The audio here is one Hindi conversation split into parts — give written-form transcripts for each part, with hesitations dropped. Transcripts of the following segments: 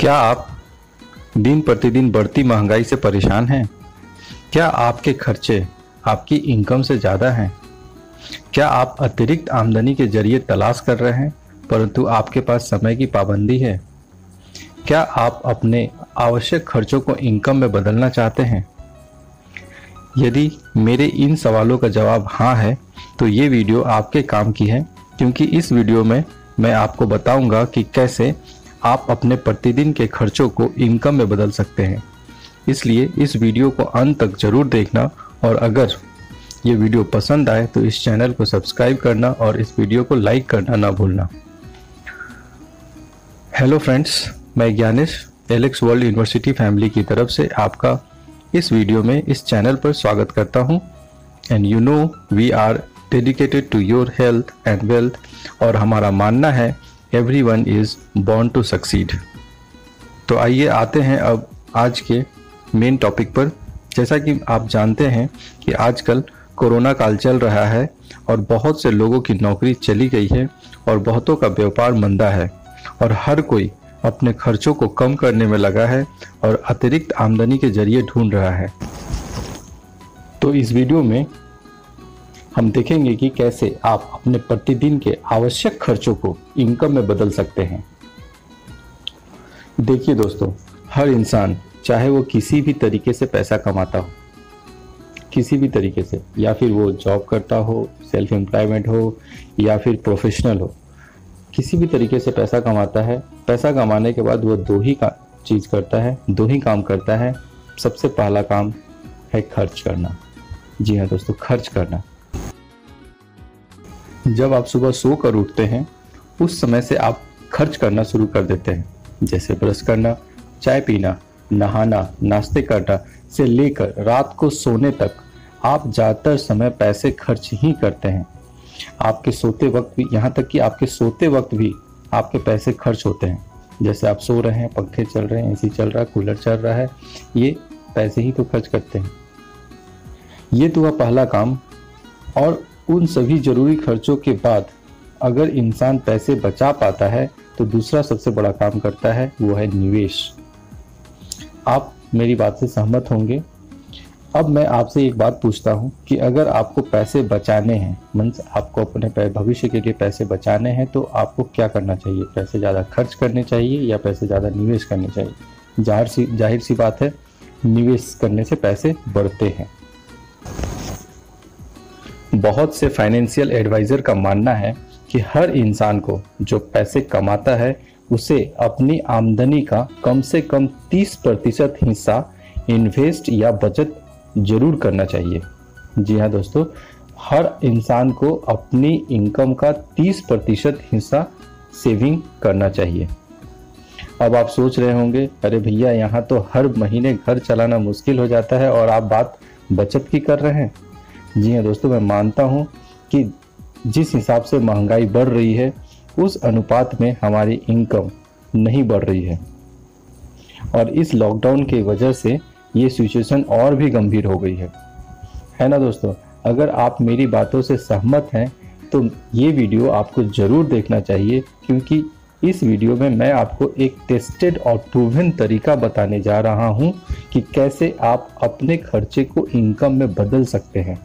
क्या आप दिन प्रतिदिन बढ़ती महंगाई से परेशान हैं? क्या आपके खर्चे आपकी इनकम से ज़्यादा हैं? क्या आप अतिरिक्त आमदनी के जरिए तलाश कर रहे हैं परंतु आपके पास समय की पाबंदी है? क्या आप अपने आवश्यक खर्चों को इनकम में बदलना चाहते हैं? यदि मेरे इन सवालों का जवाब हाँ है तो ये वीडियो आपके काम की है, क्योंकि इस वीडियो में मैं आपको बताऊंगा कि कैसे आप अपने प्रतिदिन के खर्चों को इनकम में बदल सकते हैं। इसलिए इस वीडियो को अंत तक जरूर देखना, और अगर ये वीडियो पसंद आए तो इस चैनल को सब्सक्राइब करना और इस वीडियो को लाइक करना ना भूलना। हेलो फ्रेंड्स, मैं Gyanesh Alex World University family की तरफ से आपका इस वीडियो में इस चैनल पर स्वागत करता हूं। And you know we are dedicated to your health and wealth, और हमारा मानना है everyone is born to succeed. तो आइए आते हैं अब आज के मेन टॉपिक पर। जैसा कि आप जानते हैं कि आजकल कोरोना काल चल रहा है और बहुत से लोगों की नौकरी चली गई है और बहुतों का व्यापार मंदा है और हर कोई अपने खर्चों को कम करने में लगा है और अतिरिक्त आमदनी के जरिए ढूंढ रहा है। तो इस वीडियो में हम देखेंगे कि कैसे आप अपने प्रतिदिन के आवश्यक खर्चों को इनकम में बदल सकते हैं। देखिए दोस्तों, हर इंसान चाहे वो किसी भी तरीके से पैसा कमाता हो, किसी भी तरीके से, या फिर वो जॉब करता हो, सेल्फ एम्प्लॉयमेंट हो या फिर प्रोफेशनल हो, किसी भी तरीके से पैसा कमाता है। पैसा कमाने के बाद वो दो ही चीज़ करता है, दो ही काम करता है। सबसे पहला काम है खर्च करना। जी हाँ दोस्तों, खर्च करना। जब आप सुबह सो कर उठते हैं उस समय से आप खर्च करना शुरू कर देते हैं, जैसे ब्रश करना, चाय पीना, नहाना, नाश्ते करना से लेकर रात को सोने तक आप ज़्यादातर समय पैसे खर्च ही करते हैं। आपके सोते वक्त भी, यहाँ तक कि आपके सोते वक्त भी आपके पैसे खर्च होते हैं। जैसे आप सो रहे हैं, पंखे चल रहे हैं, एसी चल रहा है, कूलर चल रहा है, ये पैसे ही तो खर्च करते हैं। ये तो हुआ पहला काम। और उन सभी जरूरी खर्चों के बाद अगर इंसान पैसे बचा पाता है तो दूसरा सबसे बड़ा काम करता है, वो है निवेश। आप मेरी बात से सहमत होंगे। अब मैं आपसे एक बात पूछता हूं कि अगर आपको पैसे बचाने हैं, मीन्स आपको अपने भविष्य के लिए पैसे बचाने हैं, तो आपको क्या करना चाहिए? पैसे ज़्यादा खर्च करने चाहिए या पैसे ज़्यादा निवेश करने चाहिए? जाहिर सी बात है, निवेश करने से पैसे बढ़ते हैं। बहुत से फाइनेंशियल एडवाइज़र का मानना है कि हर इंसान को जो पैसे कमाता है उसे अपनी आमदनी का कम से कम 30% हिस्सा इन्वेस्ट या बचत जरूर करना चाहिए। जी हाँ दोस्तों, हर इंसान को अपनी इनकम का 30% हिस्सा सेविंग करना चाहिए। अब आप सोच रहे होंगे, अरे भैया यहाँ तो हर महीने घर चलाना मुश्किल हो जाता है और आप बात बचत की कर रहे हैं। जी हाँ दोस्तों, मैं मानता हूँ कि जिस हिसाब से महंगाई बढ़ रही है उस अनुपात में हमारी इनकम नहीं बढ़ रही है, और इस लॉकडाउन की वजह से ये सिचुएशन और भी गंभीर हो गई है ना दोस्तों। अगर आप मेरी बातों से सहमत हैं तो ये वीडियो आपको ज़रूर देखना चाहिए, क्योंकि इस वीडियो में मैं आपको एक टेस्टेड और प्रूवन तरीका बताने जा रहा हूँ कि कैसे आप अपने खर्चे को इनकम में बदल सकते हैं।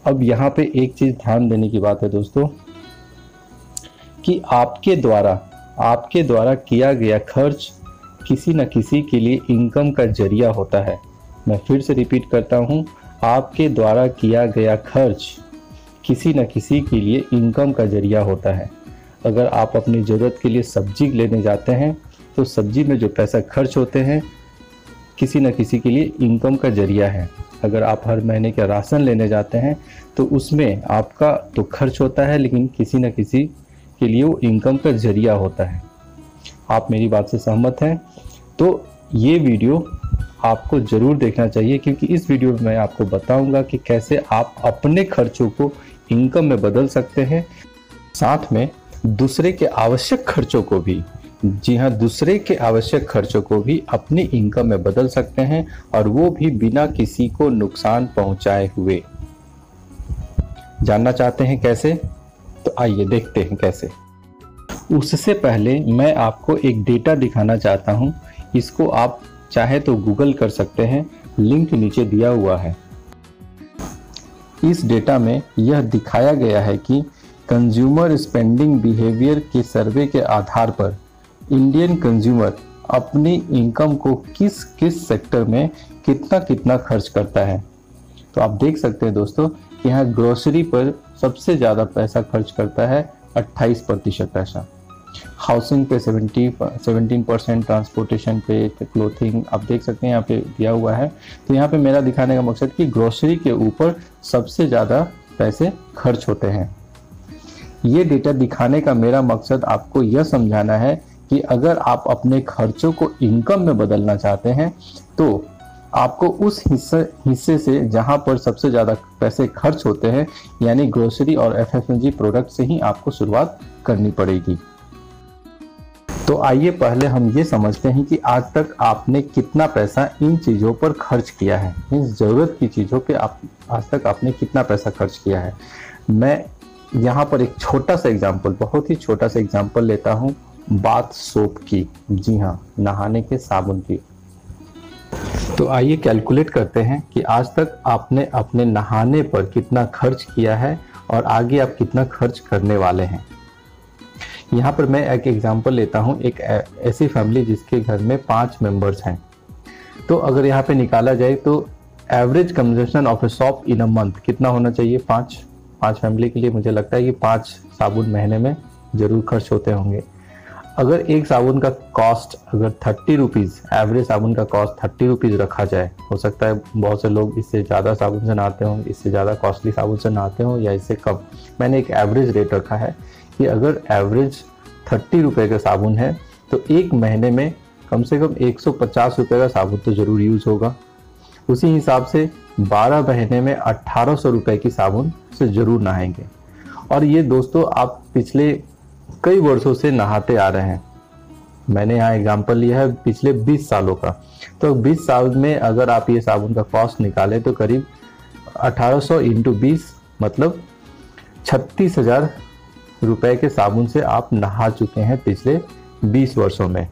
अब यहाँ पे एक चीज़ ध्यान देने की बात है दोस्तों, कि आपके द्वारा किया गया खर्च किसी न किसी के लिए इनकम का जरिया होता है। मैं फिर से रिपीट करता हूँ, आपके द्वारा किया गया खर्च किसी न किसी के लिए इनकम का जरिया होता है। अगर आप अपनी ज़रूरत के लिए सब्जी लेने जाते हैं तो सब्जी में जो पैसा खर्च होते हैं किसी न किसी के लिए इनकम का जरिया है। अगर आप हर महीने का राशन लेने जाते हैं तो उसमें आपका तो खर्च होता है, लेकिन किसी न किसी के लिए वो इनकम का जरिया होता है। आप मेरी बात से सहमत हैं? तो ये वीडियो आपको ज़रूर देखना चाहिए, क्योंकि इस वीडियो में मैं आपको बताऊंगा कि कैसे आप अपने खर्चों को इनकम में बदल सकते हैं, साथ में दूसरे के आवश्यक खर्चों को भी, जी हाँ, दूसरे के आवश्यक खर्चों को भी अपनी इनकम में बदल सकते हैं, और वो भी बिना किसी को नुकसान पहुंचाए हुए। जानना चाहते हैं कैसे? तो आइए देखते हैं कैसे। उससे पहले मैं आपको एक डेटा दिखाना चाहता हूँ। इसको आप चाहे तो गूगल कर सकते हैं, लिंक नीचे दिया हुआ है। इस डेटा में यह दिखाया गया है कि कंज्यूमर स्पेंडिंग बिहेवियर के सर्वे के आधार पर इंडियन कंज्यूमर अपनी इनकम को किस किस सेक्टर में कितना कितना खर्च करता है। तो आप देख सकते हैं दोस्तों कि यहाँ ग्रोसरी पर सबसे ज़्यादा पैसा खर्च करता है 28% पैसा, हाउसिंग पे 17%, ट्रांसपोर्टेशन पे, क्लोथिंग, आप देख सकते हैं यहाँ पे दिया हुआ है। तो यहाँ पे मेरा दिखाने का मकसद कि ग्रोसरी के ऊपर सबसे ज़्यादा पैसे खर्च होते हैं। ये डेटा दिखाने का मेरा मकसद आपको यह समझाना है कि अगर आप अपने खर्चों को इनकम में बदलना चाहते हैं तो आपको उस हिस्से से जहां पर सबसे ज़्यादा पैसे खर्च होते हैं यानी ग्रोसरी और एफएमसीजी प्रोडक्ट से ही आपको शुरुआत करनी पड़ेगी। तो आइए पहले हम ये समझते हैं कि आज तक आपने कितना पैसा इन चीज़ों पर खर्च किया है, इन ज़रूरत की चीज़ों पे आज तक आपने कितना पैसा खर्च किया है। मैं यहाँ पर एक छोटा सा एग्जाम्पल, बहुत ही छोटा सा एग्जाम्पल लेता हूँ बाथ सोप की। जी हाँ, नहाने के साबुन की। तो आइए कैलकुलेट करते हैं कि आज तक आपने अपने नहाने पर कितना खर्च किया है और आगे आप कितना खर्च करने वाले हैं। यहाँ पर मैं एक एग्जांपल लेता हूँ, एक ऐसी फैमिली जिसके घर में 5 मेंबर्स हैं। तो अगर यहाँ पे निकाला जाए तो average consumption of a soap in a month कितना होना चाहिए। 5 फैमिली के लिए मुझे लगता है कि 5 साबुन महीने में ज़रूर खर्च होते होंगे। अगर एक साबुन का कॉस्ट अगर 30 रुपीज़, एवरेज साबुन का कॉस्ट 30 रुपीज़ रखा जाए, हो सकता है बहुत से लोग इससे ज़्यादा साबुन से नहाते हों, इससे ज़्यादा कॉस्टली साबुन से नहाते हों या इससे कम। मैंने एक एवरेज रेट रखा है कि अगर एवरेज 30 रुपये का साबुन है तो एक महीने में कम से कम 150 रुपये का साबुन तो ज़रूर यूज़ होगा। उसी हिसाब से 12 महीने में 1800 रुपये की साबुन से ज़रूर नहाएंगे। और ये दोस्तों आप पिछले कई वर्षों से नहाते आ रहे हैं। मैंने यहाँ एग्जांपल लिया है पिछले 20 सालों का। तो 20 साल में अगर आप ये साबुन का कॉस्ट निकालें तो करीब 1800 इंटू 20 मतलब 36,000 रुपए के साबुन से आप नहा चुके हैं पिछले 20 वर्षों में।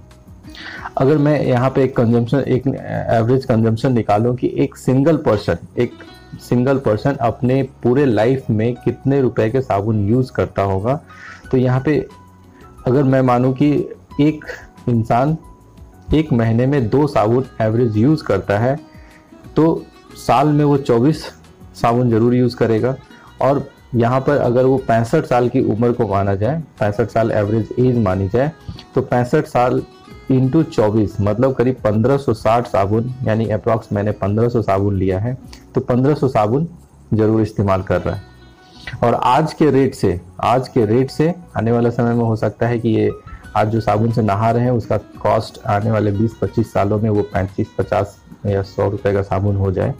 अगर मैं यहाँ पे एक एवरेज कंजम्पशन निकालूं कि एक सिंगल पर्सन अपने पूरे लाइफ में कितने रुपए के साबुन यूज़ करता होगा, तो यहाँ पे अगर मैं मानूं कि एक इंसान एक महीने में 2 साबुन एवरेज यूज़ करता है तो साल में वो 24 साबुन ज़रूर यूज़ करेगा। और यहाँ पर अगर वो 65 साल की उम्र को माना जाए, 65 साल एवरेज एज मानी जाए, तो 65 साल इंटू 24 मतलब करीब 1560 साबुन, यानी अप्रॉक्स मैंने 1500 साबुन लिया है, तो 1500 साबुन ज़रूर इस्तेमाल कर रहा है। और आज के रेट से आने वाला समय में हो सकता है कि ये आज जो साबुन से नहा रहे हैं उसका कॉस्ट आने वाले 20-25 सालों में वो 35-50 या 100 रुपये का साबुन हो जाए।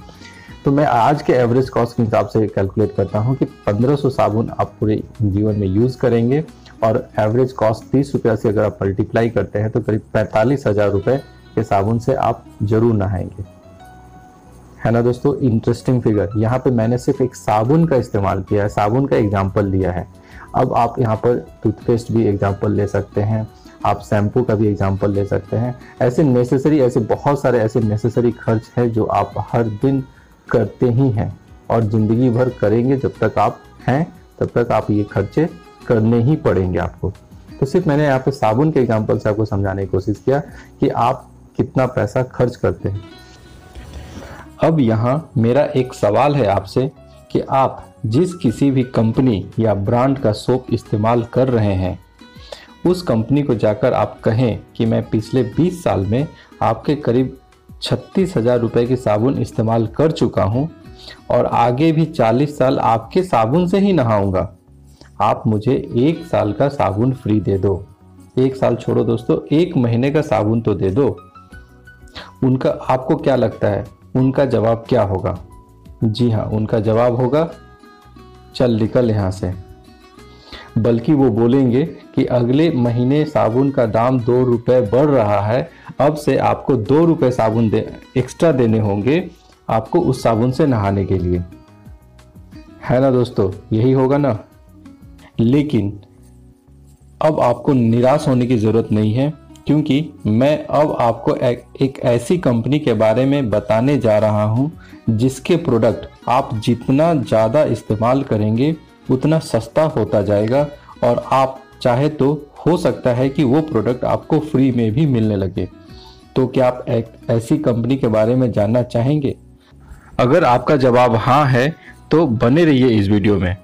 तो मैं आज के एवरेज कॉस्ट के हिसाब से कैलकुलेट करता हूँ कि 1500 साबुन आप पूरे जीवन में यूज़ करेंगे और एवरेज कॉस्ट 30 रुपये से अगर आप मल्टीप्लाई करते हैं तो करीब 45,000 रुपये के साबुन से आप जरूर नहाएंगे, है ना दोस्तों। Interesting figure. यहाँ पे मैंने सिर्फ एक साबुन का इस्तेमाल किया है, साबुन का एग्जाम्पल लिया है। अब आप यहाँ पर टूथपेस्ट भी एग्जाम्पल ले सकते हैं, आप शैम्पू का भी एग्जाम्पल ले सकते हैं। ऐसे बहुत सारे ऐसे नेसेसरी खर्च है जो आप हर दिन करते ही हैं और ज़िंदगी भर करेंगे। जब तक आप हैं तब तक आप ये खर्चे करने ही पड़ेंगे आपको। तो सिर्फ मैंने यहाँ पे साबुन के एग्जाम्पल से आपको समझाने की कोशिश किया कि आप कितना पैसा खर्च करते हैं। अब यहाँ मेरा एक सवाल है आपसे कि आप जिस किसी भी कंपनी या ब्रांड का सोप इस्तेमाल कर रहे हैं उस कंपनी को जाकर आप कहें कि मैं पिछले 20 साल में आपके करीब 36,000 रुपये की साबुन इस्तेमाल कर चुका हूँ और आगे भी 40 साल आपके साबुन से ही नहाऊंगा, आप मुझे 1 साल का साबुन फ्री दे दो। 1 साल छोड़ो दोस्तों, 1 महीने का साबुन तो दे दो। उनका आपको क्या लगता है उनका जवाब क्या होगा? जी हाँ, उनका जवाब होगा चल निकल यहाँ से। बल्कि वो बोलेंगे कि अगले महीने साबुन का दाम 2 रुपये बढ़ रहा है, अब से आपको 2 रुपये साबुन एक्स्ट्रा देने होंगे आपको उस साबुन से नहाने के लिए, है ना दोस्तों, यही होगा ना। लेकिन अब आपको निराश होने की ज़रूरत नहीं है, क्योंकि मैं अब आपको एक ऐसी कंपनी के बारे में बताने जा रहा हूं जिसके प्रोडक्ट आप जितना ज़्यादा इस्तेमाल करेंगे उतना सस्ता होता जाएगा, और आप चाहे तो हो सकता है कि वो प्रोडक्ट आपको फ्री में भी मिलने लगे। तो क्या आप एक ऐसी कंपनी के बारे में जानना चाहेंगे? अगर आपका जवाब हाँ है तो बने रहिए इस वीडियो में।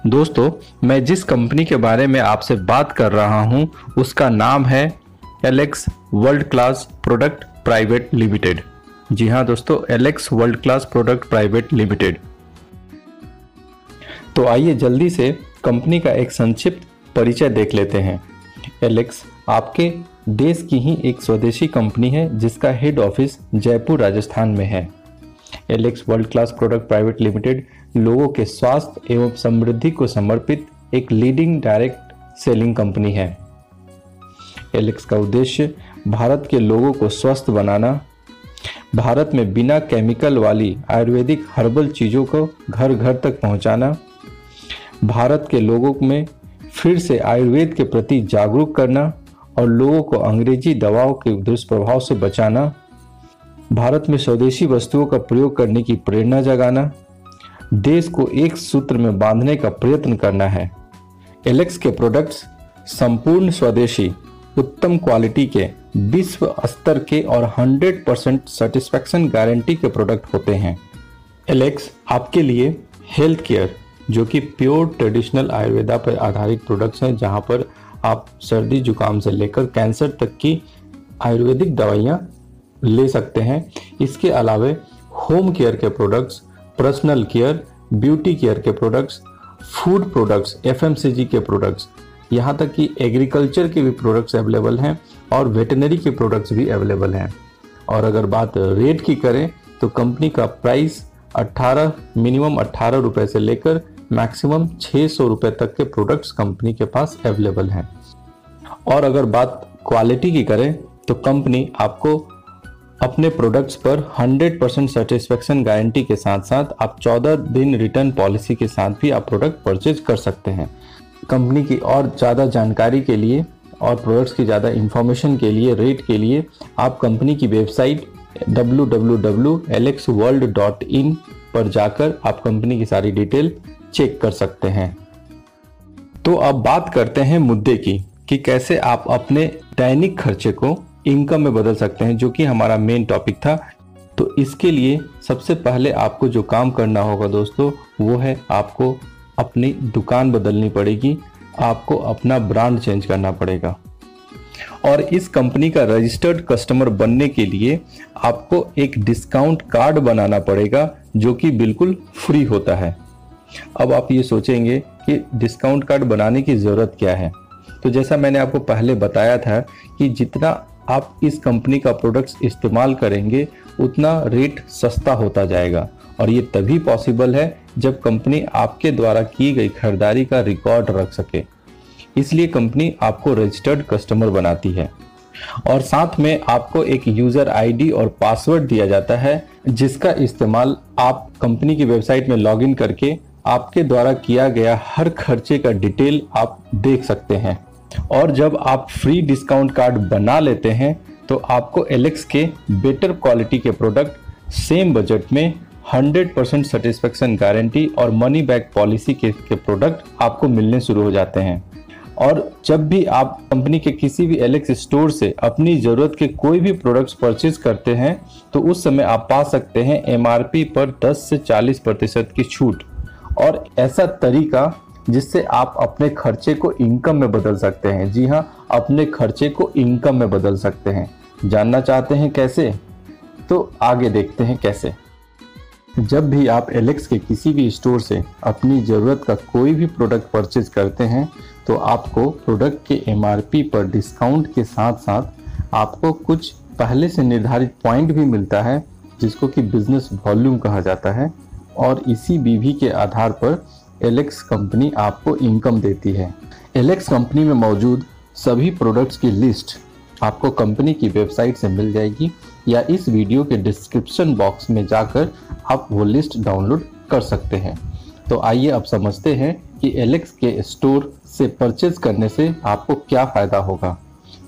दोस्तों, मैं जिस कंपनी के बारे में आपसे बात कर रहा हूं उसका नाम है Alex world class product private limited. जी हाँ दोस्तों, Alex world class product private limited. तो आइए जल्दी से कंपनी का एक संक्षिप्त परिचय देख लेते हैं। एलेक्स आपके देश की ही एक स्वदेशी कंपनी है जिसका हेड ऑफिस जयपुर राजस्थान में है। Alex world class product private limited लोगों के स्वास्थ्य एवं समृद्धि को समर्पित एक लीडिंग डायरेक्ट सेलिंग कंपनी है। एलेक्स का उद्देश्य भारत के लोगों को स्वस्थ बनाना, भारत में बिना केमिकल वाली आयुर्वेदिक हर्बल चीज़ों को घर घर तक पहुंचाना, भारत के लोगों में फिर से आयुर्वेद के प्रति जागरूक करना और लोगों को अंग्रेजी दवाओं के दुष्प्रभाव से बचाना, भारत में स्वदेशी वस्तुओं का प्रयोग करने की प्रेरणा जगाना, देश को एक सूत्र में बांधने का प्रयत्न करना है। एलेक्स के प्रोडक्ट्स संपूर्ण स्वदेशी, उत्तम क्वालिटी के, विश्व स्तर के और 100% सेटिस्फैक्शन गारंटी के प्रोडक्ट होते हैं। एलेक्स आपके लिए हेल्थ केयर, जो कि प्योर ट्रेडिशनल आयुर्वेदा पर आधारित प्रोडक्ट्स हैं, जहां पर आप सर्दी जुकाम से लेकर कैंसर तक की आयुर्वेदिक दवाइयां ले सकते हैं। इसके अलावा होम केयर के products, personal care, beauty care के प्रोडक्ट्स, फूड प्रोडक्ट्स, एफएमसीजी के प्रोडक्ट्स, यहाँ तक कि एग्रीकल्चर के भी प्रोडक्ट्स अवेलेबल हैं और वेटनरी के प्रोडक्ट्स भी अवेलेबल हैं। और अगर बात रेट की करें तो कंपनी का प्राइस मिनिमम 18 रुपए से लेकर मैक्सिमम 600 रुपए तक के प्रोडक्ट्स कंपनी के पास अवेलेबल हैं। और अगर बात क्वालिटी की करें तो कंपनी आपको अपने प्रोडक्ट्स पर 100% सेटिस्फैक्शन गारंटी के साथ साथ आप 14 दिन रिटर्न पॉलिसी के साथ भी आप प्रोडक्ट परचेज कर सकते हैं। कंपनी की और ज़्यादा जानकारी के लिए और प्रोडक्ट्स की ज़्यादा इंफॉर्मेशन के लिए, रेट के लिए आप कंपनी की वेबसाइट www.alexworld.in पर जाकर आप कंपनी की सारी डिटेल चेक कर सकते हैं। तो अब बात करते हैं मुद्दे की कि कैसे आप अपने दैनिक खर्चे को इनकम में बदल सकते हैं, जो कि हमारा मेन टॉपिक था। तो इसके लिए सबसे पहले आपको जो काम करना होगा दोस्तों, वो है आपको अपनी दुकान बदलनी पड़ेगी, आपको अपना ब्रांड चेंज करना पड़ेगा। और इस कंपनी का रजिस्टर्ड कस्टमर बनने के लिए आपको एक डिस्काउंट कार्ड बनाना पड़ेगा, जो कि बिल्कुल फ्री होता है। अब आप ये सोचेंगे कि डिस्काउंट कार्ड बनाने की ज़रूरत क्या है। तो जैसा मैंने आपको पहले बताया था कि जितना आप इस कंपनी का प्रोडक्ट्स इस्तेमाल करेंगे उतना रेट सस्ता होता जाएगा, और ये तभी पॉसिबल है जब कंपनी आपके द्वारा की गई खरीदारी का रिकॉर्ड रख सके। इसलिए कंपनी आपको रजिस्टर्ड कस्टमर बनाती है, और साथ में आपको एक यूज़र आईडी और पासवर्ड दिया जाता है, जिसका इस्तेमाल आप कंपनी की वेबसाइट में लॉगिन करके आपके द्वारा किया गया हर खर्चे का डिटेल आप देख सकते हैं। और जब आप फ्री डिस्काउंट कार्ड बना लेते हैं तो आपको एलेक्स के बेटर क्वालिटी के प्रोडक्ट सेम बजट में 100% सेटिस्फैक्शन गारंटी और मनी बैक पॉलिसी के प्रोडक्ट आपको मिलने शुरू हो जाते हैं। और जब भी आप कंपनी के किसी भी एलेक्स स्टोर से अपनी ज़रूरत के कोई भी प्रोडक्ट्स परचेज करते हैं तो उस समय आप पा सकते हैं एमआरपी पर 10 से 40% की छूट, और ऐसा तरीका जिससे आप अपने खर्चे को इनकम में बदल सकते हैं। जी हाँ, अपने खर्चे को इनकम में बदल सकते हैं। जानना चाहते हैं कैसे? तो आगे देखते हैं कैसे। जब भी आप एलेक्स के किसी भी स्टोर से अपनी ज़रूरत का कोई भी प्रोडक्ट परचेज करते हैं तो आपको प्रोडक्ट के एमआरपी पर डिस्काउंट के साथ साथ आपको कुछ पहले से निर्धारित पॉइंट भी मिलता है, जिसको कि बिजनेस वॉल्यूम कहा जाता है, और इसी बीवी के आधार पर एलेक्स कंपनी आपको इनकम देती है। एलेक्स कंपनी में मौजूद सभी प्रोडक्ट्स की लिस्ट आपको कंपनी की वेबसाइट से मिल जाएगी, या इस वीडियो के डिस्क्रिप्शन बॉक्स में जाकर आप वो लिस्ट डाउनलोड कर सकते हैं। तो आइए अब समझते हैं कि एलेक्स के स्टोर से परचेज करने से आपको क्या फ़ायदा होगा।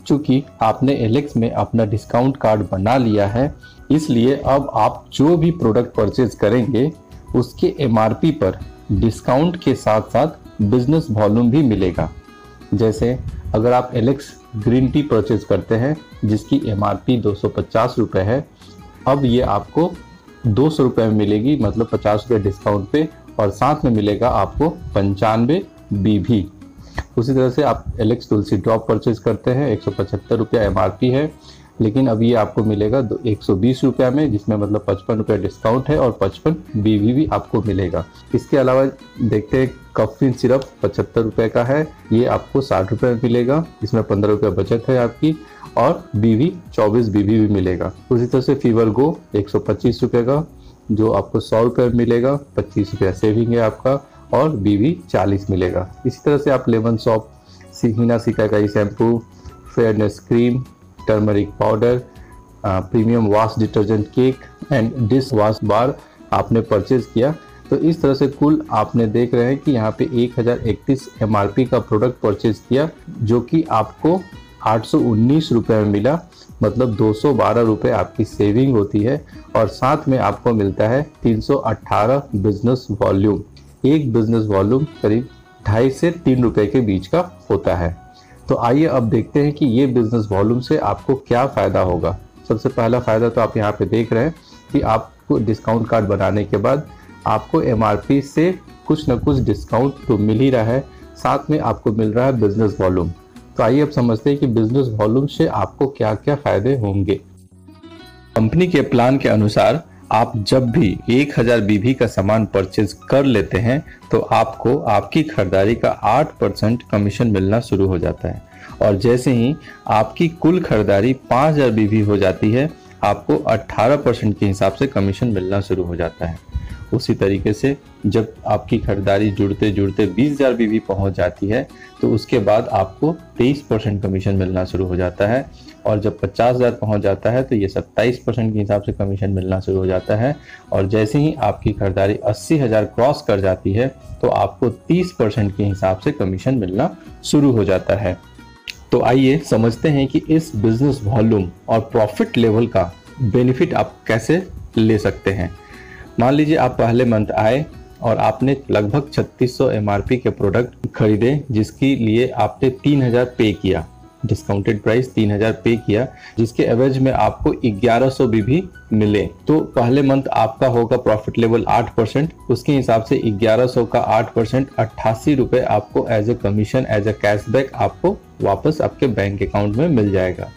चूँकि आपने एलेक्स में अपना डिस्काउंट कार्ड बना लिया है, इसलिए अब आप जो भी प्रोडक्ट परचेज करेंगे उसके एमआरपी पर डिस्काउंट के साथ साथ बिजनेस वॉल्यूम भी मिलेगा। जैसे अगर आप एलेक्स ग्रीन टी परचेज करते हैं जिसकी एमआरपी 250 रुपये है, अब ये आपको 200 रुपये में मिलेगी, मतलब 50 रुपये डिस्काउंट पे, और साथ में मिलेगा आपको 95 BV। उसी तरह से आप एलेक्स तुलसी ड्रॉप परचेज करते हैं, 175 रुपया एमआरपी है, लेकिन अब ये आपको मिलेगा 120 रुपया में, जिसमें मतलब 55 रुपया डिस्काउंट है और 55 BV भी आपको मिलेगा। इसके अलावा देखते हैं कॉफी सिरप 75 रुपये का है, ये आपको 60 रुपये में मिलेगा, इसमें 15 रुपया बचत है आपकी, और BV 24 BV भी मिलेगा। उसी तरह से फीवर गो 125 रुपये का, जो आपको 100 रुपये में मिलेगा, 25 रुपया सेविंग है आपका, और BV 40 मिलेगा। इसी तरह से आप लेमन सॉप, हिना सिकाई shampoo, fairness cream, turmeric powder, premium wash detergent cake and dish wash bar आपने परचेज किया। तो इस तरह से कुल आपने देख रहे हैं कि यहाँ पे 1031 एमआरपी का प्रोडक्ट परचेज किया, जो कि आपको 819 रुपये में मिला, मतलब 212 रुपये आपकी सेविंग होती है, और साथ में आपको मिलता है 318 बिजनेस वॉल्यूम। एक बिजनेस वॉल्यूम करीब 2.5 से 3 रुपये के बीच का होता है। तो आइए अब देखते हैं कि ये बिजनेस वॉल्यूम से आपको क्या फ़ायदा होगा। सबसे पहला फ़ायदा तो आप यहाँ पे देख रहे हैं कि आपको डिस्काउंट कार्ड बनाने के बाद आपको एमआरपी से कुछ न कुछ डिस्काउंट तो मिल ही रहा है, साथ में आपको मिल रहा है बिजनेस वॉल्यूम। तो आइए अब समझते हैं कि बिजनेस वॉल्यूम से आपको क्या क्या फ़ायदे होंगे। कंपनी के प्लान के अनुसार आप जब भी 1000 BV का सामान परचेज कर लेते हैं तो आपको आपकी खरीदारी का 8% कमीशन मिलना शुरू हो जाता है, और जैसे ही आपकी कुल खरीदारी 5000 BV हो जाती है आपको 18% के हिसाब से कमीशन मिलना शुरू हो जाता है। उसी तरीके से जब आपकी खरीदारी जुड़ते जुड़ते 20,000 BV पहुंच जाती है तो उसके बाद आपको 23% कमीशन मिलना शुरू हो जाता है, और जब 50,000 पहुंच जाता है तो ये 27% के हिसाब से कमीशन मिलना शुरू हो जाता है, और जैसे ही आपकी खरीदारी 80,000 क्रॉस कर जाती है तो आपको 30% के हिसाब से कमीशन मिलना शुरू हो जाता है। तो आइए समझते हैं कि इस बिजनेस वॉल्यूम और प्रॉफिट लेवल का बेनिफिट आप कैसे ले सकते हैं। मान लीजिए आप पहले मंथ आए और आपने लगभग 3600 एमआरपी के प्रोडक्ट खरीदे, जिसके लिए आपने 3000 पे किया, डिस्काउंटेड प्राइस 3000 पे किया, जिसके एवरेज में आपको 1100 BV मिले। तो पहले मंथ आपका होगा प्रॉफिट लेवल 8%, उसके हिसाब से 1100 का 8% 88 रुपये आपको as a commission, as a cashback आपको वापस आपके बैंक अकाउंट में मिल जाएगा।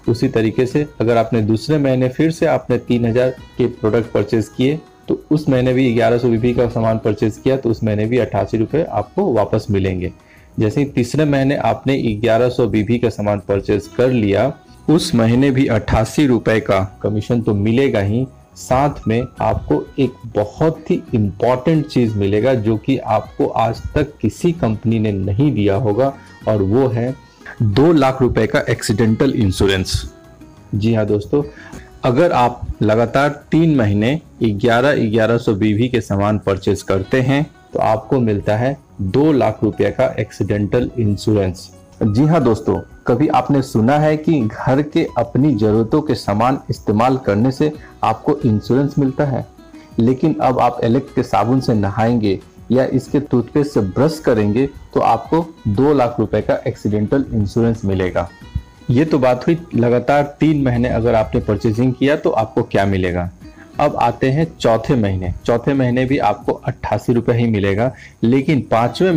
उसी तरीके से अगर आपने दूसरे महीने फिर से आपने 3000 के प्रोडक्ट परचेज किए तो उस महीने भी 1100 BV का सामान परचेज किया तो उस महीने भी 88 रुपये आपको वापस मिलेंगे। जैसे ही तीसरे महीने आपने 1100 BV का सामान परचेज कर लिया, उस महीने भी 88 रुपये का कमीशन तो मिलेगा ही, साथ में आपको एक बहुत ही इम्पॉर्टेंट चीज़ मिलेगा जो कि आपको आज तक किसी कंपनी ने नहीं दिया होगा, और वो है 2 लाख रुपए का एक्सीडेंटल इंश्योरेंस। जी हाँ दोस्तों, अगर आप लगातार 3 महीने 1100 BV के सामान परचेज करते हैं तो आपको मिलता है 2 लाख रुपए का एक्सीडेंटल इंश्योरेंस। जी हाँ दोस्तों, कभी आपने सुना है कि घर के अपनी जरूरतों के सामान इस्तेमाल करने से आपको इंश्योरेंस मिलता है, लेकिन अब आप एलेक्स के साबुन से नहाएंगे या इसके टूथपेस्ट से ब्रश करेंगे तो आपको 2 लाख रुपए का एक्सीडेंटल इंश्योरेंस मिलेगा। ये तो बात हुई लगातार 3 महीने अगर आपने परचेजिंग किया तो आपको क्या मिलेगा। अब आते हैं चौथे महीने। चौथे महीने भी आपको 88 रुपये ही मिलेगा, लेकिन पाँचवें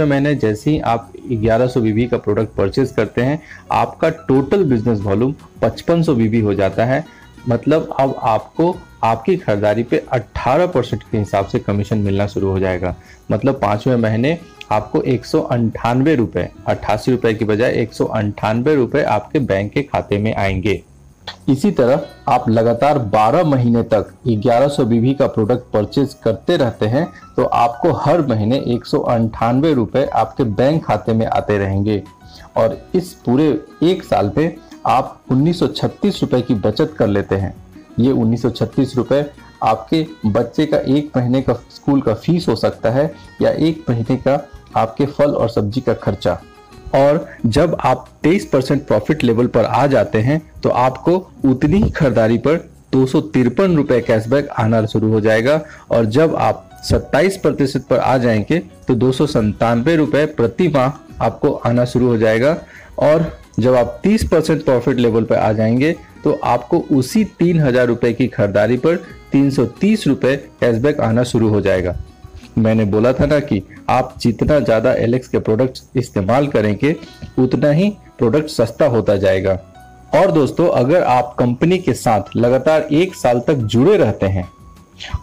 महीने जैसे ही आप 1100 BV का प्रोडक्ट परचेज करते हैं आपका टोटल बिजनेस वॉल्यूम 5500 BV हो जाता है। मतलब अब आपको आपकी खरीदारी पे 18% के हिसाब से कमीशन मिलना शुरू हो जाएगा। मतलब 5वें महीने आपको 198 रुपये, 88 रुपये की बजाय 198 रुपये आपके बैंक के खाते में आएंगे। इसी तरह आप लगातार 12 महीने तक 1100 BV का प्रोडक्ट परचेज करते रहते हैं तो आपको हर महीने 198 रुपये आपके बैंक खाते में आते रहेंगे, और इस पूरे 1 साल पे आप 1936 रुपये की बचत कर लेते हैं। ये 1936 रुपये आपके बच्चे का 1 महीने का स्कूल का फीस हो सकता है, या 1 महीने का आपके फल और सब्जी का खर्चा। और जब आप 23% प्रॉफिट लेवल पर आ जाते हैं तो आपको उतनी ही खरीदारी पर 253 रुपए कैशबैक आना शुरू हो जाएगा। और जब आप 27% पर आ जाएंगे तो 297 रुपए प्रति माह आपको आना शुरू हो जाएगा। और जब आप 30% प्रॉफिट लेवल पर आ जाएंगे तो आपको उसी 3000 रुपए की खरीदारी पर 330 रुपए कैशबैक आना शुरू हो जाएगा। मैंने बोला था ना कि आप जितना ज़्यादा एलेक्स के प्रोडक्ट्स इस्तेमाल करेंगे उतना ही प्रोडक्ट सस्ता होता जाएगा। और दोस्तों, अगर आप कंपनी के साथ लगातार 1 साल तक जुड़े रहते हैं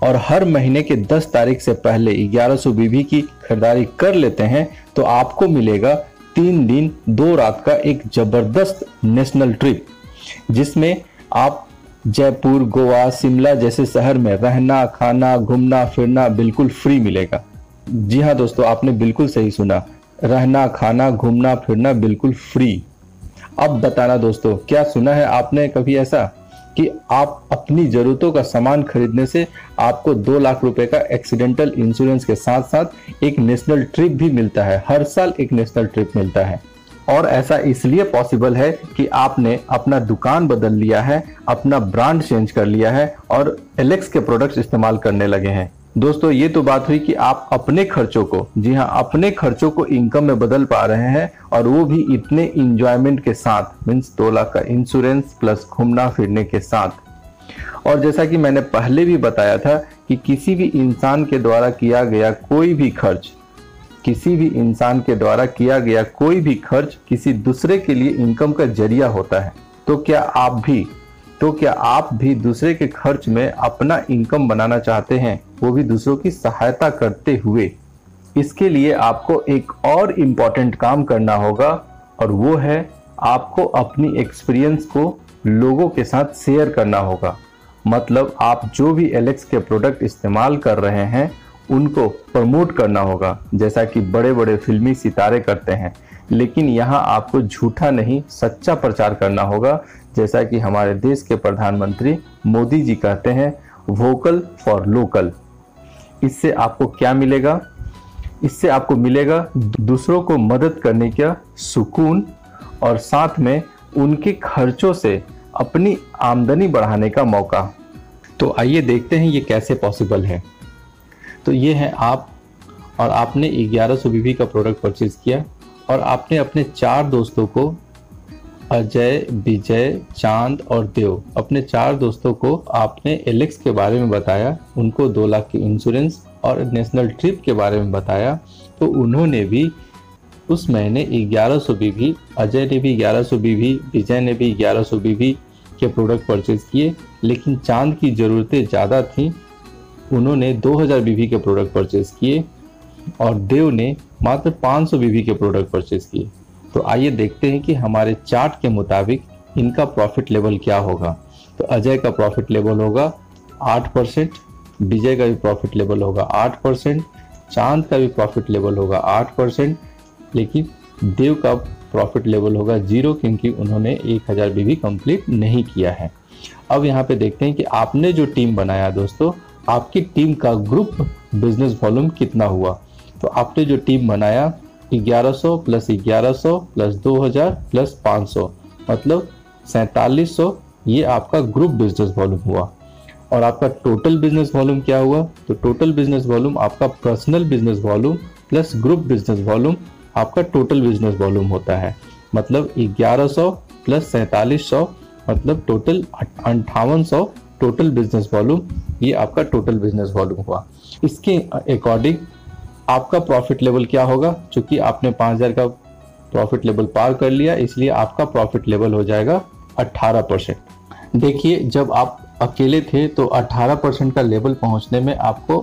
और हर महीने के 10 तारीख से पहले 1100 बीबी की खरीदारी कर लेते हैं तो आपको मिलेगा 3 दिन 2 रात का एक जबरदस्त नेशनल ट्रिप, जिसमें आप जयपुर, गोवा, शिमला जैसे शहर में रहना, खाना, घूमना फिरना बिल्कुल फ्री मिलेगा। जी हाँ दोस्तों, आपने बिल्कुल सही सुना, रहना, खाना, घूमना फिरना बिल्कुल फ्री। अब बताना दोस्तों, क्या सुना है आपने कभी ऐसा कि आप अपनी जरूरतों का सामान खरीदने से आपको 2 लाख रुपए का एक्सीडेंटल इंश्योरेंस के साथ साथ एक नेशनल ट्रिप भी मिलता है। हर साल एक नेशनल ट्रिप मिलता है। और ऐसा इसलिए पॉसिबल है कि आपने अपना दुकान बदल लिया है, अपना ब्रांड चेंज कर लिया है और एलेक्स के प्रोडक्ट्स इस्तेमाल करने लगे हैं। दोस्तों, ये तो बात हुई कि आप अपने खर्चों को, जी हाँ, अपने खर्चों को इनकम में बदल पा रहे हैं, और वो भी इतने इंजॉयमेंट के साथ, मीन्स 2 लाख का इंश्योरेंस प्लस घूमना फिरने के साथ। और जैसा कि मैंने पहले भी बताया था कि किसी भी इंसान के द्वारा किया गया कोई भी खर्च, किसी भी इंसान के द्वारा किया गया कोई भी खर्च किसी दूसरे के लिए इनकम का जरिया होता है। तो क्या आप भी दूसरे के खर्च में अपना इनकम बनाना चाहते हैं, वो भी दूसरों की सहायता करते हुए? इसके लिए आपको एक और इम्पोर्टेंट काम करना होगा, और वो है आपको अपनी एक्सपीरियंस को लोगों के साथ शेयर करना होगा। मतलब आप जो भी एलेक्स के प्रोडक्ट इस्तेमाल कर रहे हैं उनको प्रमोट करना होगा, जैसा कि बड़े बड़े फिल्मी सितारे करते हैं। लेकिन यहाँ आपको झूठा नहीं, सच्चा प्रचार करना होगा, जैसा कि हमारे देश के प्रधानमंत्री मोदी जी कहते हैं, वोकल फॉर लोकल। इससे आपको क्या मिलेगा? इससे आपको मिलेगा दूसरों को मदद करने का सुकून, और साथ में उनके खर्चों से अपनी आमदनी बढ़ाने का मौका। तो आइए देखते हैं ये कैसे पॉसिबल है। तो ये है आप, और आपने 1100 बीबी का प्रोडक्ट परचेज किया, और आपने अपने 4 दोस्तों को, अजय, विजय, चांद और देव, अपने 4 दोस्तों को आपने एलेक्स के बारे में बताया, उनको 2 लाख की इंश्योरेंस और नेशनल ट्रिप के बारे में बताया। तो उन्होंने भी उस महीने 1100 बीबी, अजय ने भी 1100 बीबी, विजय ने भी 1100 बीबी के प्रोडक्ट परचेज किए। लेकिन चांद की ज़रूरतें ज़्यादा थीं, उन्होंने 2000 बीबी के प्रोडक्ट परचेज किए, और देव ने मात्र 500 बीबी के प्रोडक्ट परचेज किए। तो आइए देखते हैं कि हमारे चार्ट के मुताबिक इनका प्रॉफिट लेवल क्या होगा। तो अजय का प्रॉफिट लेवल होगा 8%, विजय का भी प्रॉफिट लेवल होगा 8%, चांद का भी प्रॉफिट लेवल होगा 8%, लेकिन देव का प्रॉफिट लेवल होगा 0, क्योंकि उन्होंने 1000 बीबी कंप्लीट नहीं किया है। अब यहाँ पे देखते हैं कि आपने जो टीम बनाया दोस्तों, आपकी टीम का ग्रुप बिजनेस वॉल्यूम कितना हुआ। तो आपने जो टीम बनाया 1100 प्लस 1100 प्लस 2000 प्लस 500, मतलब 4700, ये आपका ग्रुप बिजनेस वॉल्यूम हुआ। और आपका टोटल बिजनेस वॉल्यूम क्या हुआ? तो टोटल बिजनेस वॉल्यूम आपका personal business volume plus group business volume आपका टोटल बिजनेस वॉल्यूम होता है। मतलब 1100 प्लस 4700 मतलब टोटल 5800 टोटल बिजनेस वॉल्यूम, ये आपका टोटल बिजनेस वॉल्यूम हुआ। इसके अकॉर्डिंग आपका प्रॉफिट लेवल क्या होगा? चूंकि आपने 5000 का प्रॉफिट लेवल पार कर लिया, इसलिए आपका प्रॉफिट लेवल हो जाएगा 18%। देखिए, जब आप अकेले थे तो 18% का लेवल पहुंचने में आपको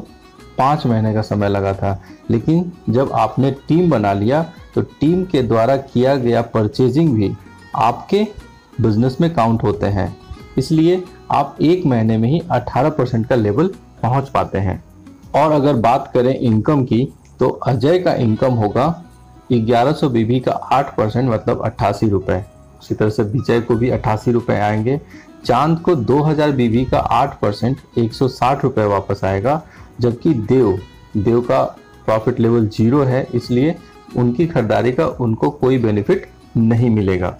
5 महीने का समय लगा था, लेकिन जब आपने टीम बना लिया तो टीम के द्वारा किया गया परचेजिंग भी आपके बिजनेस में काउंट होते हैं, इसलिए आप 1 महीने में ही 18% का लेवल पहुंच पाते हैं। और अगर बात करें इनकम की, तो अजय का इनकम होगा 1100 बीबी का 8% मतलब 88 रुपये। उसी तरह से विजय को भी 88 रुपये आएंगे। चांद को 2000 बीबी का 8% 160 रुपये वापस आएगा, जबकि देव का प्रॉफिट लेवल 0 है, इसलिए उनकी खरीदारी का उनको कोई बेनिफिट नहीं मिलेगा।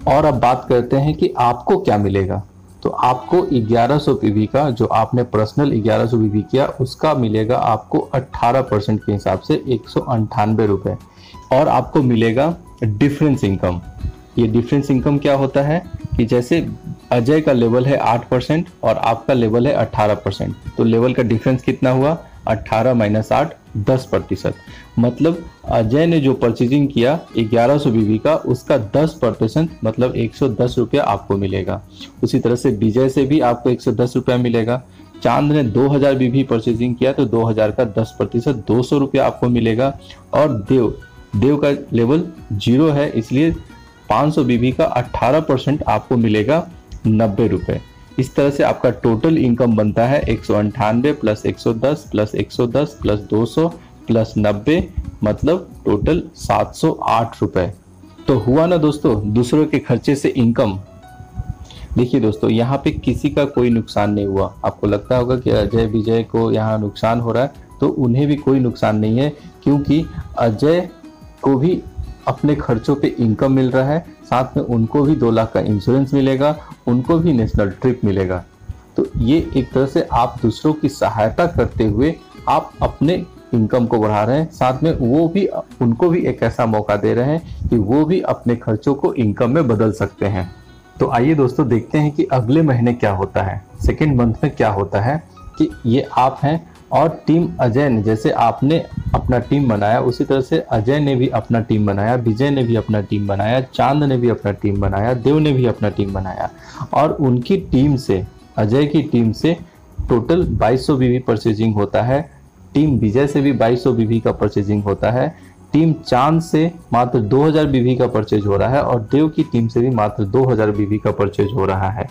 और अब बात करते हैं कि आपको क्या मिलेगा। तो आपको 1100 पीवी का, जो आपने पर्सनल 1100 पीवी किया, उसका मिलेगा आपको 18% के हिसाब से 198 रुपये। और आपको मिलेगा डिफरेंस इनकम। ये डिफरेंस इनकम क्या होता है कि जैसे अजय का लेवल है 8% और आपका लेवल है 18%, तो लेवल का डिफरेंस कितना हुआ? 18 - 8 10%। मतलब अजय ने जो परचेजिंग किया 1100 बीवी का, उसका 10% मतलब 110 रुपया आपको मिलेगा। उसी तरह से विजय से भी आपको 110 रुपया मिलेगा। चांद ने 2000 बीवी परचेजिंग किया तो 2000 का 10% 200 रुपया आपको मिलेगा। और देव का लेवल 0 है, इसलिए 500 बीवी का 18% आपको मिलेगा 90 रुपये। इस तरह से आपका टोटल इनकम बनता है 198 + 110 + 110 + 200 + 90, मतलब टोटल 708 रुपये। तो हुआ ना दोस्तों दूसरों के खर्चे से इनकम। देखिए दोस्तों, यहाँ पे किसी का कोई नुकसान नहीं हुआ। आपको लगता होगा कि अजय विजय को यहाँ नुकसान हो रहा है, तो उन्हें भी कोई नुकसान नहीं है, क्योंकि अजय को भी अपने खर्चों पे इनकम मिल रहा है, साथ में उनको भी 2 लाख का इंश्योरेंस मिलेगा, उनको भी नेशनल ट्रिप मिलेगा। तो ये एक तरह से आप दूसरों की सहायता करते हुए आप अपने इनकम को बढ़ा रहे हैं, साथ में उनको भी एक ऐसा मौका दे रहे हैं कि वो भी अपने खर्चों को इनकम में बदल सकते हैं। तो आइए दोस्तों देखते हैं कि अगले महीने क्या होता है, सेकेंड मंथ में क्या होता है। कि ये आप हैं और टीम अजय ने, जैसे आपने अपना टीम बनाया उसी तरह से अजय ने भी अपना टीम बनाया, विजय ने भी अपना टीम बनाया, चांद ने भी अपना टीम बनाया, देव ने भी अपना टीम बनाया। और उनकी टीम से, अजय की टीम से टोटल 2200 बीवी परचेजिंग होता है। टीम विजय से भी 2200 बीवी का परचेजिंग होता है। टीम चांद से मात्र 2000 बीवी का परचेज हो रहा है और देव की टीम से भी मात्र 2000 बीवी का परचेज हो रहा है।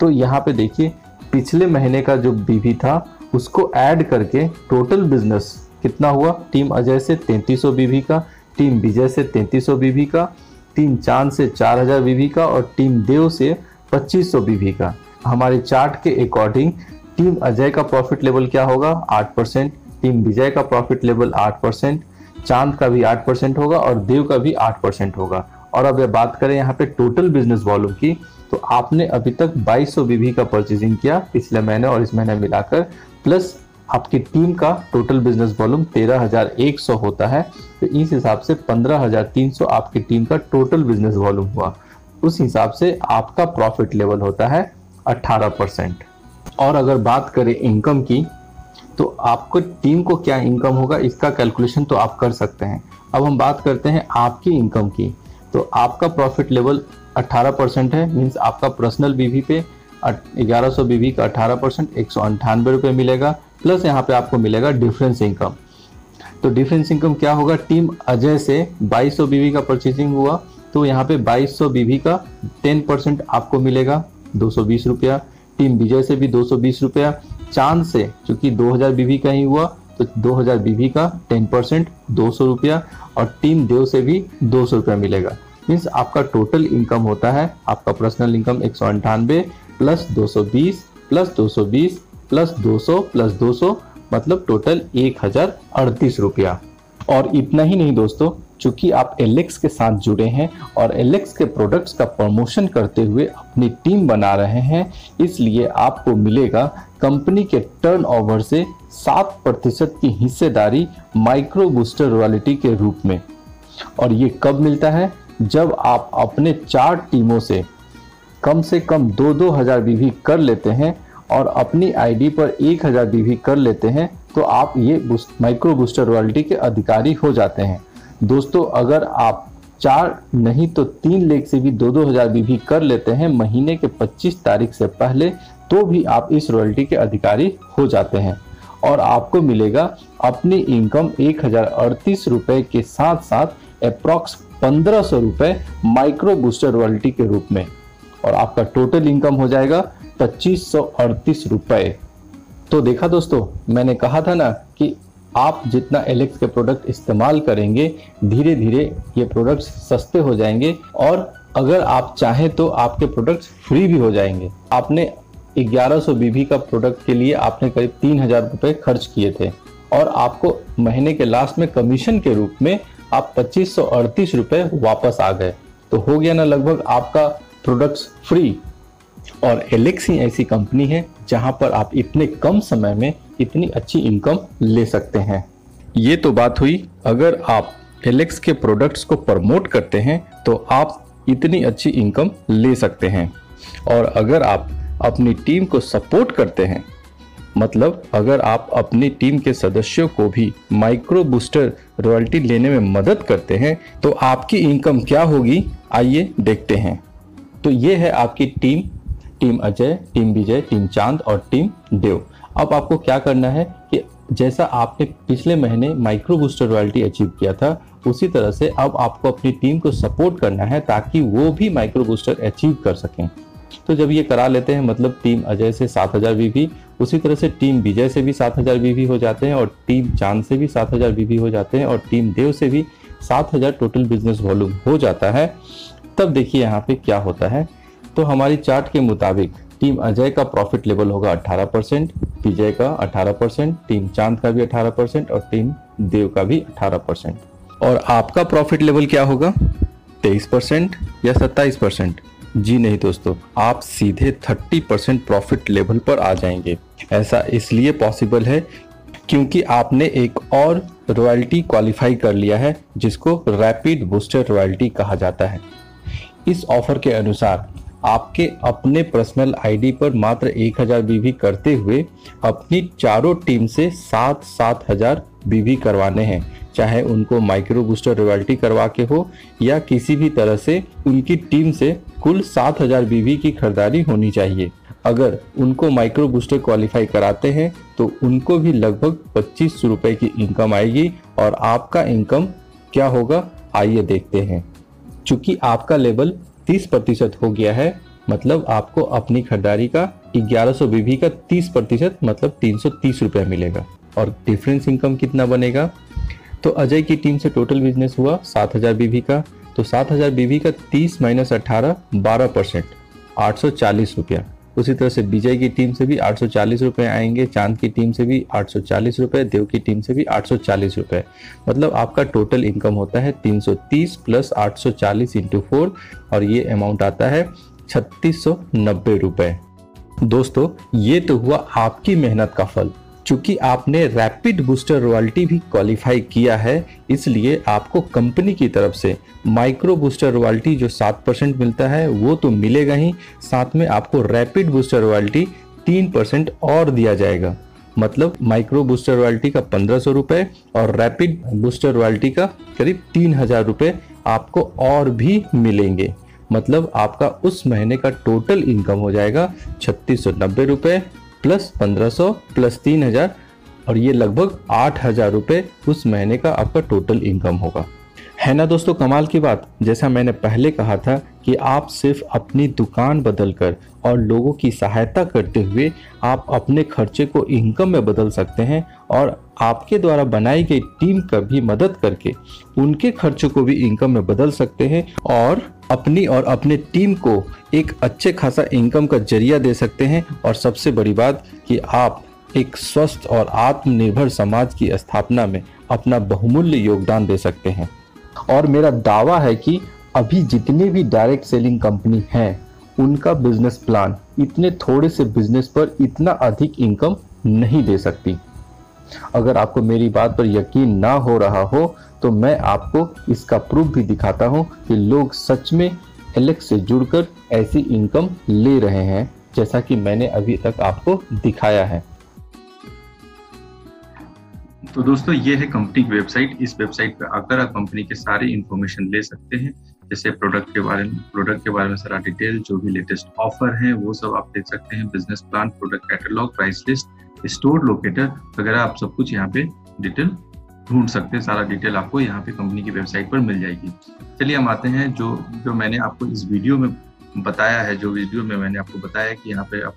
तो यहाँ पे देखिए, पिछले महीने का जो बीवी था उसको ऐड करके टोटल बिजनेस कितना हुआ। टीम अजय से 3300 बीवी का, टीम विजय से 3300 बीवी का, टीम चांद से 4000 बीवी का और टीम देव से 2500 बीवी का। हमारे चार्ट के अकॉर्डिंग टीम अजय का प्रॉफिट लेवल क्या होगा? 8%। टीम विजय का प्रॉफिट लेवल 8%, चांद का भी 8% होगा और देव का भी 8% होगा। और अब ये बात करें यहाँ पे टोटल बिजनेस वॉल्यूम की, तो आपने अभी तक 2200 बीवी का परचेजिंग किया पिछले महीने और इस महीने मिलाकर, प्लस आपकी टीम का टोटल बिजनेस वॉल्यूम 13100 होता है। तो इस हिसाब से 15300 आपकी टीम का टोटल बिजनेस वॉल्यूम हुआ। उस हिसाब से आपका प्रॉफिट लेवल होता है 18%। और अगर बात करें इनकम की, तो आपको टीम को क्या इनकम होगा इसका कैलकुलेशन तो आप कर सकते हैं। अब हम बात करते हैं आपकी इनकम की। तो आपका प्रॉफिट लेवल 18% है, मीन्स आपका पर्सनल बीवी पे 1100 बीवी का 18% 198 रुपये मिलेगा। प्लस यहाँ पे आपको मिलेगा डिफरेंस इनकम। तो डिफरेंस इनकम क्या होगा? टीम अजय से 2200 बीवी का परचेजिंग हुआ, तो यहाँ पे 2200 बीवी का 10% आपको मिलेगा 220 रुपया। टीम विजय से भी 220 रुपया। चांद से चूंकि 2000 बीवी का ही हुआ तो 2000 बीवी का 10% 200 रुपया और टीम देव से भी 200 रुपया मिलेगा। मीन्स आपका टोटल इनकम होता है, आपका पर्सनल इनकम 198 + 220 + 220 + 200 + 200 मतलब टोटल 1038 रुपया। और इतना ही नहीं दोस्तों, चूंकि आप एलेक्स के साथ जुड़े हैं और एलेक्स के प्रोडक्ट्स का प्रमोशन करते हुए अपनी टीम बना रहे हैं, इसलिए आपको मिलेगा कंपनी के टर्नओवर से 7% की हिस्सेदारी माइक्रो बूस्टर रॉयल्टी के रूप में। और ये कब मिलता है? जब आप अपने 4 टीमों से कम 2-2 हज़ार बीवी कर लेते हैं और अपनी आईडी पर 1000 बीवी कर लेते हैं, तो आप ये माइक्रो बूस्टर रॉयल्टी के अधिकारी हो जाते हैं। दोस्तों, अगर आप 4 नहीं तो 3 लेग से भी 2-2 हज़ार बीवी कर लेते हैं महीने के 25 तारीख से पहले, तो भी आप इस रॉयल्टी के अधिकारी हो जाते हैं। और आपको मिलेगा अपनी इनकम 1038 रुपये के साथ साथ अप्रॉक्स 1500 रुपये माइक्रो बूस्टर रॉयल्टी के रूप में, और आपका टोटल इनकम हो जाएगा 2538 रुपये। तो देखा दोस्तों, मैंने कहा था ना कि आप जितना एलेक्स के प्रोडक्ट इस्तेमाल करेंगे, धीरे धीरे ये प्रोडक्ट्स सस्ते हो जाएंगे और अगर आप चाहें तो आपके प्रोडक्ट्स फ्री भी हो जाएंगे। आपने 1100 बीवी का प्रोडक्ट के लिए आपने करीब 3000 रुपये खर्च किए थे, और आपको महीने के लास्ट में कमीशन के रूप में आप 2538 रुपए वापस आ गए। तो हो गया ना लगभग आपका प्रोडक्ट्स फ्री। और एलेक्स ही ऐसी कंपनी है जहां पर आप इतने कम समय में इतनी अच्छी इनकम ले सकते हैं। ये तो बात हुई अगर आप एलेक्स के प्रोडक्ट्स को प्रमोट करते हैं तो आप इतनी अच्छी इनकम ले सकते हैं। और अगर आप अपनी टीम को सपोर्ट करते हैं, मतलब अगर आप अपनी टीम के सदस्यों को भी माइक्रो बूस्टर रॉयल्टी लेने में मदद करते हैं तो आपकी इनकम क्या होगी, आइए देखते हैं। तो ये है आपकी टीम अजय, टीम विजय, टीम चांद और टीम देव। अब आपको क्या करना है कि जैसा आपने पिछले महीने माइक्रो बूस्टर रॉयल्टी अचीव किया था, उसी तरह से अब आपको अपनी टीम को सपोर्ट करना है ताकि वो भी माइक्रो बूस्टर अचीव कर सकें। तो जब ये करा लेते हैं, मतलब टीम अजय से 7000 बीवी, उसी तरह से टीम विजय से भी 7000 बीवी हो जाते हैं और टीम चांद से भी 7000 बीवी हो जाते हैं और टीम देव से भी 7000 टोटल बिजनेस वॉल्यूम हो जाता है। तब देखिए यहाँ पे क्या होता है। तो हमारी चार्ट के मुताबिक टीम अजय का प्रॉफिट लेवल होगा 18%, विजय का 18%, टीम चांद का भी 18% और टीम देव का भी 18%। और आपका प्रॉफिट लेवल क्या होगा, 23% या 27%? जी नहीं दोस्तों, आप सीधे 30% प्रॉफिट लेवल पर आ जाएंगे। ऐसा इसलिए पॉसिबल है क्योंकि आपने एक और रॉयल्टी क्वालिफाई कर लिया है जिसको रैपिड बूस्टर रॉयल्टी कहा जाता है। इस ऑफर के अनुसार आपके अपने पर्सनल आईडी पर मात्र 1000 बीवी करते हुए अपनी चारों टीम से 7,000 बीवी करवाने हैं, चाहे उनको माइक्रो बूस्टर रॉयल्टी करवा के हो या किसी भी तरह से उनकी टीम से कुल 7000 बीवी की खरीदारी होनी चाहिए। अगर उनको माइक्रो बूस्टर क्वालिफाई कराते हैं तो उनको भी लगभग 2500 रुपए की इनकम आएगी। और आपका इनकम क्या होगा, आइए देखते हैं। चूंकि आपका लेवल 30% हो गया है, मतलब आपको अपनी खरीदारी का 1100 बीवी का 30% मतलब 330 रुपए मिलेगा। और डिफरेंस इनकम कितना बनेगा, तो अजय की टीम से टोटल बिजनेस हुआ 7000 बीवी का, तो 7000 बीवी का 30 - 18 12%, 840 रुपया। उसी तरह से विजय की टीम से भी 840 रुपए आएंगे, चांद की टीम से भी 840 रुपए, देव की टीम से भी 840 रुपए। मतलब आपका टोटल इनकम होता है 330 प्लस 840 इंटू 4 और ये अमाउंट आता है 3690 रुपए। दोस्तों ये तो हुआ आपकी मेहनत का फल। चूंकि आपने रैपिड बूस्टर रॉयल्टी भी क्वालिफाई किया है, इसलिए आपको कंपनी की तरफ से माइक्रो बूस्टर रॉयल्टी जो 7% मिलता है वो तो मिलेगा ही, साथ में आपको रैपिड बूस्टर रॉयल्टी 3% और दिया जाएगा। मतलब माइक्रो बूस्टर रॉयल्टी का 1500 रुपए और रैपिड बूस्टर रॉयल्टी का करीब 3000 रुपए आपको और भी मिलेंगे। मतलब आपका उस महीने का टोटल इनकम हो जाएगा 3690 रुपए प्लस 1500 प्लस 3000 और ये लगभग 8000 रुपए उस महीने का आपका टोटल इनकम होगा। है ना दोस्तों कमाल की बात। जैसा मैंने पहले कहा था कि आप सिर्फ अपनी दुकान बदलकर और लोगों की सहायता करते हुए आप अपने खर्चे को इनकम में बदल सकते हैं और आपके द्वारा बनाई गई टीम का भी मदद करके उनके खर्चों को भी इनकम में बदल सकते हैं और अपनी और अपने टीम को एक अच्छे खासा इनकम का जरिया दे सकते हैं। और सबसे बड़ी बात कि आप एक स्वस्थ और आत्मनिर्भर समाज की स्थापना में अपना बहुमूल्य योगदान दे सकते हैं। और मेरा दावा है कि अभी जितनी भी डायरेक्ट सेलिंग कंपनी हैं उनका बिजनेस प्लान इतने थोड़े से बिजनेस पर इतना अधिक इनकम नहीं दे सकती। अगर आपको मेरी बात पर यकीन ना हो रहा हो तो मैं आपको इसका प्रूफ भी दिखाता हूं कि लोग सच में एलेक्स से जुड़कर ऐसी इनकम ले रहे हैं जैसा कि मैंने अभी तक आपको दिखाया है। तो दोस्तों ये है कंपनी की वेबसाइट। इस वेबसाइट पर आकर आप कंपनी के सारे इंफॉर्मेशन ले सकते हैं, जैसे प्रोडक्ट के बारे में सारा डिटेल, जो भी लेटेस्ट ऑफर है वो सब आप देख सकते हैं, business plan, product catalogue, price list, store locator वगैरह, आप सब कुछ यहाँ पे डिटेल ढूंढ सकते हैं। सारा डिटेल आपको यहाँ पे कंपनी की वेबसाइट पर मिल जाएगी। चलिए हम आते हैं जो मैंने आपको इस वीडियो में बताया है, जो वीडियो में मैंने आपको बताया कि यहाँ पे आप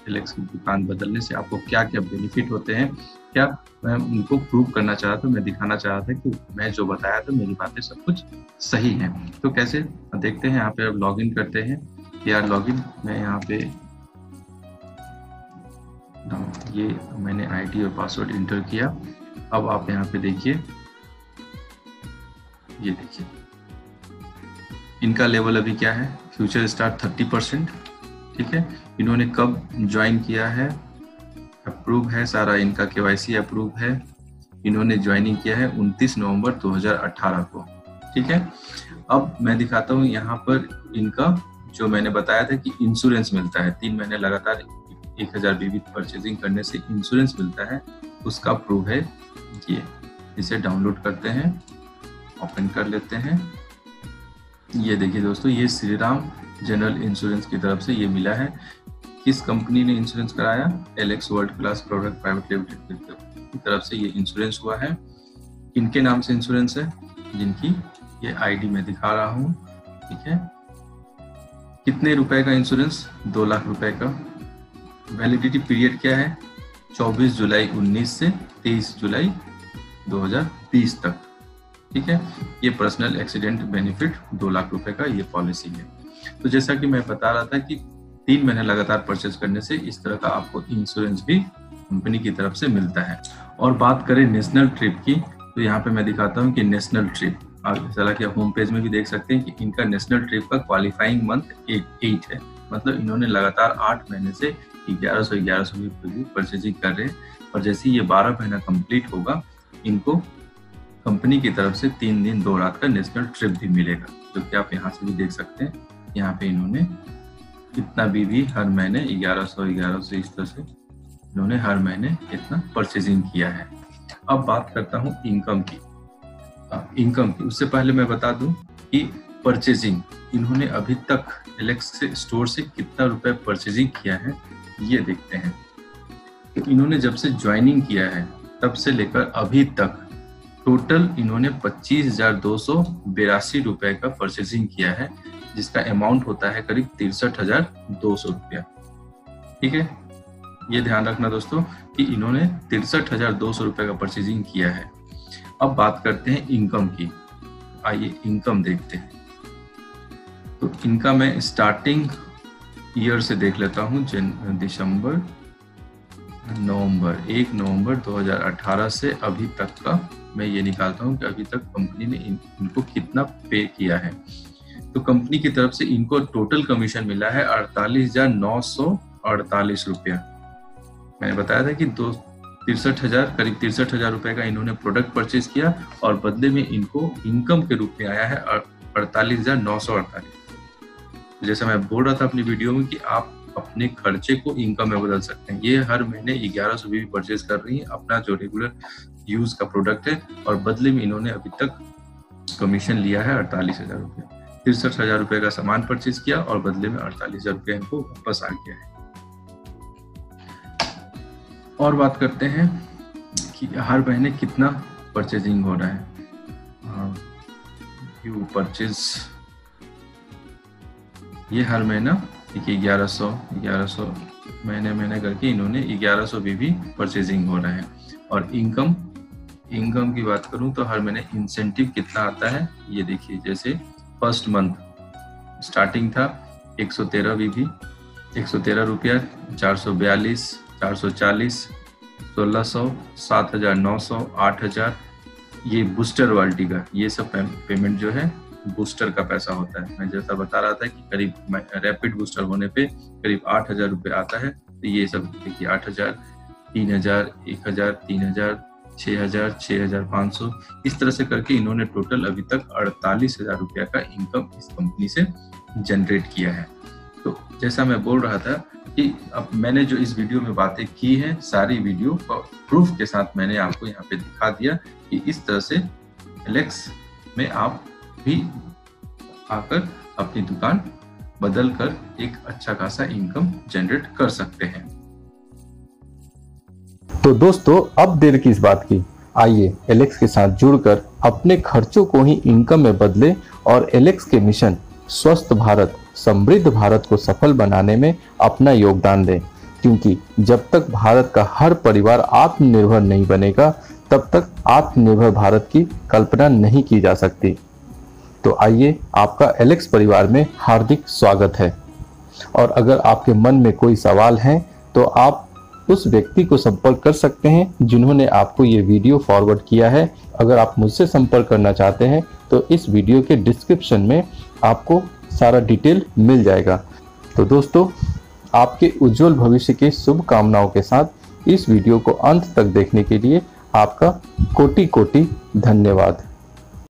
एलेक्स की दुकान बदलने से आपको क्या क्या बेनिफिट होते हैं, क्या मैं उनको प्रूव करना चाह रहा था, मैं दिखाना चाह रहा था कि मैं जो बताया था मेरी बातें सब कुछ सही हैं। तो कैसे देखते हैं, यहाँ पे अब लॉगिन करते हैं। यार लॉगिन मैं यहाँ पे ये मैंने आईडी और पासवर्ड इंटर किया अब आप यहाँ पे देखिए, ये देखिए इनका लेवल अभी क्या है, फ्यूचर स्टार 30%। ठीक है, इन्होंने कब ज्वाइन किया है, अप्रूव है सारा, इनका KYC अप्रूव है। इन्होंने ज्वाइनिंग किया है 29 नवंबर 2018 को। ठीक है, अब मैं दिखाता हूँ यहाँ पर इनका जो मैंने बताया था कि इंश्योरेंस मिलता है 3 महीने लगातार 1000 BB परचेजिंग करने से इंश्योरेंस मिलता है, उसका प्रूफ है ये। इसे डाउनलोड करते हैं, ओपन कर लेते हैं। ये देखिए दोस्तों, ये श्री राम जनरल इंश्योरेंस की तरफ से ये मिला है। किस कंपनी ने इंश्योरेंस कराया, Alex world class product private limited की तरफ से ये इंश्योरेंस हुआ है। इनके नाम से इंश्योरेंस है, जिनकी ये ID में दिखा रहा हूँ। ठीक है, कितने रुपए का इंश्योरेंस, 2 लाख रुपए का। वैलिडिटी पीरियड क्या है, 24 जुलाई 19 से 23 जुलाई 2020 तक। ठीक है, ये पर्सनल एक्सीडेंट बेनिफिट 2 लाख रुपए का ये पॉलिसी है। तो जैसा कि मैं बता रहा था कि 3 महीने लगातार परचेज करने से इस तरह का आपको इंश्योरेंस भी कंपनी की तरफ से मिलता है। और बात करें नेशनल ट्रिप की, तो यहाँ पे मैं दिखाता हूँ कि नेशनल ट्रिप, हालांकि आप होम पेज में भी देख सकते हैं कि इनका नेशनल ट्रिप का क्वालिफाइंग मंथ 8 है। मतलब इन्होंने लगातार 8 महीने से 1100 भी परचेजिंग कर रहे हैं। और जैसे ये 12 महीना कंप्लीट होगा, इनको कंपनी की तरफ से 3 दिन 2 रात का नेशनल ट्रिप भी मिलेगा, जो कि आप यहाँ से भी देख सकते हैं। यहाँ पे इन्होंने इतना भी हर महीने 1100 इस तरह से इन्होंने हर महीने इतना परचेजिंग किया है। अब बात करता हूँ इनकम की। उससे पहले मैं बता दूं कि परचेजिंग इन्होंने अभी तक एलेक्स से स्टोर से कितना रुपए परचेजिंग किया है, ये देखते हैं। तो इन्होंने जब से ज्वाइनिंग किया है तब से लेकर अभी तक टोटल इन्होंने 25,282 रुपए का परचेजिंग किया है, जिसका अमाउंट होता है करीब 63,200 रुपया। ठीक है, ये ध्यान रखना दोस्तों कि इन्होंने 63,200 रुपए का परचेजिंग किया है। अब बात करते हैं इनकम की। आइए इनकम देखते हैं। तो इनका मैं स्टार्टिंग ईयर से देख लेता हूँ, दिसंबर, नवंबर, 1 नवंबर 2018 से अभी तक का मैं ये निकालता हूँ कि अभी तक कंपनी ने इनको कितना पे किया है। तो कंपनी की तरफ से इनको टोटल कमीशन मिला है 48,948 रुपया। मैंने बताया था कि 63,000 करीब 63,000 रुपए का इन्होंने प्रोडक्ट परचेज किया और बदले में इनको इनकम के रूप में आया है 48,948। जैसा मैं बोल रहा था अपनी वीडियो में कि आप अपने खर्चे को इनकम में बदल सकते हैं। ये हर महीने 1100 भी परचेज कर रही है अपना जो रेगुलर यूज का प्रोडक्ट है, और बदले में इन्होंने अभी तक कमीशन लिया है 48,000 रुपये। 63,000 रुपये का सामान परचेज किया और बदले में 48,000 रुपये इनको वापस आ गया है। और बात करते हैं कि हर महीने कितना परचेजिंग हो रहा है। यू परचेज, ये हर महीना देखिए 1100 महीने करके इन्होंने 1100 भी परचेजिंग हो रहा है। और इनकम की बात करूं तो हर महीने इंसेंटिव कितना आता है, ये देखिए। जैसे फर्स्ट मंथ स्टार्टिंग था 113 बीबी, 113 रुपया, 442, 440, 1600, 7,900, 8,000। ये बूस्टर वाल्टी का ये सब पेमेंट जो है बूस्टर का पैसा होता है। मैं जैसा बता रहा था कि करीब रैपिड बूस्टर होने पे करीब 8,000 रुपये आता है। तो ये सब देखिए 8,000, 3,000, 1,000, 3,000, 6,000, 6,500, इस तरह से करके इन्होंने टोटल अभी तक 48,000 रुपया का इनकम इस कंपनी से जनरेट किया है। तो जैसा मैं बोल रहा था कि अब मैंने जो इस वीडियो में बातें की हैं, सारी वीडियो प्रूफ के साथ मैंने आपको यहाँ पे दिखा दिया कि इस तरह से एलेक्स में आप भी आकर अपनी दुकान बदल कर एक अच्छा खासा इनकम जनरेट कर सकते हैं। तो दोस्तों, अब देर किस बात की, आइए एलेक्स के साथ जुड़कर अपने खर्चों को ही इनकम में बदले और एलेक्स के मिशन स्वस्थ भारत, समृद्ध भारत को सफल बनाने में अपना योगदान दें। क्योंकि जब तक भारत का हर परिवार आत्मनिर्भर नहीं बनेगा, तब तक आत्मनिर्भर भारत की कल्पना नहीं की जा सकती। तो आइए, आपका एलेक्स परिवार में हार्दिक स्वागत है। और अगर आपके मन में कोई सवाल है तो आप उस व्यक्ति को संपर्क कर सकते हैं जिन्होंने आपको ये वीडियो फॉरवर्ड किया है। अगर आप मुझसे संपर्क करना चाहते हैं तो इस वीडियो के डिस्क्रिप्शन में आपको सारा डिटेल मिल जाएगा। तो दोस्तों, आपके उज्जवल भविष्य के शुभकामनाओं के साथ इस वीडियो को अंत तक देखने के लिए आपका कोटि कोटि धन्यवाद।